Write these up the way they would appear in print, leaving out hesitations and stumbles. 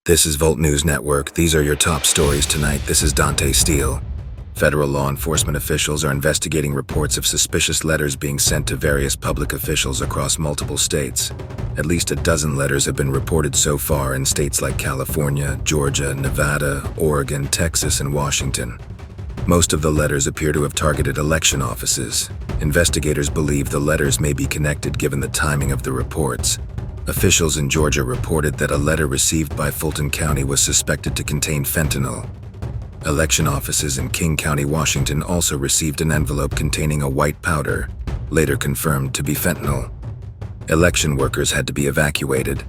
This is Volt News Network. These are your top stories tonight. This is Dante Steele. Federal law enforcement officials are investigating reports of suspicious letters being sent to various public officials across multiple states. At least a dozen letters have been reported so far in states like California, Georgia, Nevada, Oregon, Texas, and Washington. Most of the letters appear to have targeted election offices. Investigators believe the letters may be connected given the timing of the reports. Officials in Georgia reported that a letter received by Fulton County was suspected to contain fentanyl. Election offices in King County, Washington also received an envelope containing a white powder, later confirmed to be fentanyl. Election workers had to be evacuated.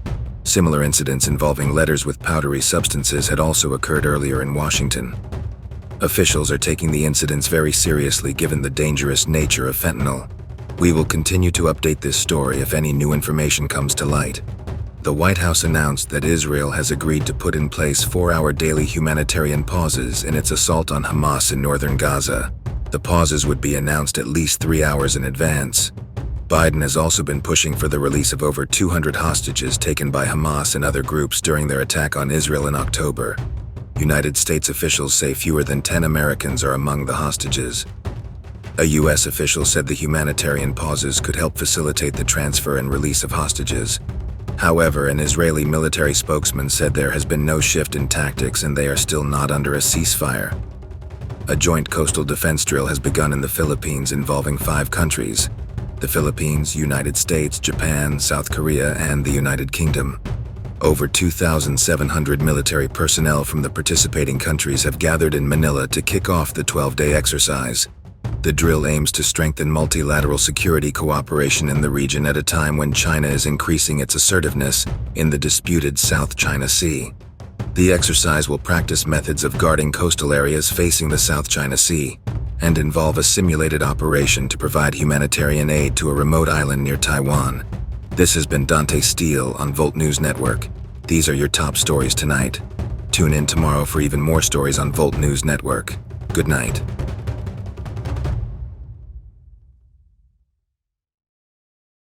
Similar incidents involving letters with powdery substances had also occurred earlier in Washington. Officials are taking the incidents very seriously given the dangerous nature of fentanyl. We will continue to update this story if any new information comes to light. The White House announced that Israel has agreed to put in place 4-hour daily humanitarian pauses in its assault on Hamas in northern Gaza. The pauses would be announced at least 3 hours in advance. Biden has also been pushing for the release of over 200 hostages taken by Hamas and other groups during their attack on Israel in October. United States officials say fewer than 10 Americans are among the hostages. A U.S. official said the humanitarian pauses could help facilitate the transfer and release of hostages. However, an Israeli military spokesman said there has been no shift in tactics and they are still not under a ceasefire. A joint coastal defense drill has begun in the Philippines involving 5 countries: the Philippines, United States, Japan, South Korea, and the United Kingdom. Over 2,700 military personnel from the participating countries have gathered in Manila to kick off the 12-day exercise. The drill aims to strengthen multilateral security cooperation in the region at a time when China is increasing its assertiveness in the disputed South China Sea. The exercise will practice methods of guarding coastal areas facing the South China Sea and involve a simulated operation to provide humanitarian aid to a remote island near Taiwan. This has been Dante Steele on Volt News Network. These are your top stories tonight. Tune in tomorrow for even more stories on Volt News Network. Good night.